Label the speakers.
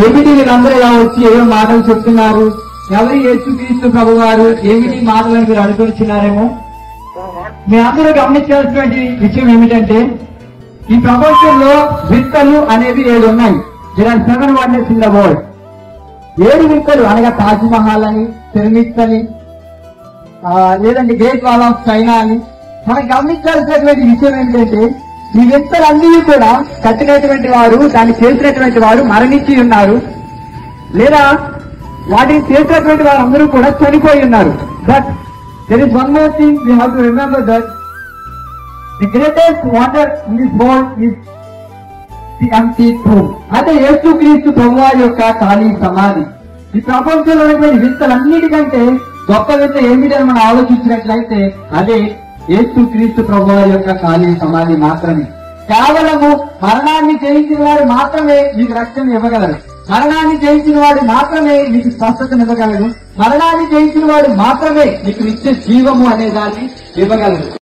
Speaker 1: ఏమిటి వీళ్ళందరూ ఇలా వచ్చి ఏమో మాటలు చెప్తున్నారు, ఎవరు యేసుక్రీస్తు ప్రభు వారు ఏమిటి మాటలను మీరు అనుకుంటున్నారేమో. మీ అందరూ గమనించాల్సినటువంటి విషయం ఏమిటంటే, ఈ ప్రపంచంలో వింతలు అనేవి 7 ఉన్నాయి. There are 7 wonders in the world. 7 వింతలు అనగా తాజ్ మహల్ అని, పిరమిడ్స్ అని, లేదంటే గ్రేట్ వాల్ ఆఫ్ చైనా అని. మనం గమనించాల్సినటువంటి విషయం ఏంటంటే, ఈ వింతలన్నీ కూడా కట్టినటువంటి వారు, దాన్ని చేసినటువంటి వారు మరణించి ఉన్నారు, లేదా వాటిని చేసినటువంటి వారందరూ కూడా చనిపోయి ఉన్నారు. But there is one more thing we have to remember, that the greatest wonder in this world is the empty tomb. అంటే యేసుక్రీస్తు ప్రభువారి యొక్క ఖాళీ సమాధి. ఈ ప్రపంచంలో ఉన్నటువంటి వింతలన్నిటికంటే గొప్ప వింత ఏమిటని మనం ఆలోచించినట్లయితే అదే యేసుక్రీస్తు ప్రభువారి యొక్క ఖాళీ సమాధి మాత్రమే. కేవలము మరణాన్ని జయించిన వాడు మాత్రమే మీకు రక్షణ ఇవ్వగలరు. మరణాన్ని జయించిన వాడు మాత్రమే మీకు స్వస్థతను ఇవ్వగలరు. మరణాన్ని జయించిన వాడు మాత్రమే మీకు నిత్య జీవము అనే దాన్ని ఇవ్వగలరు.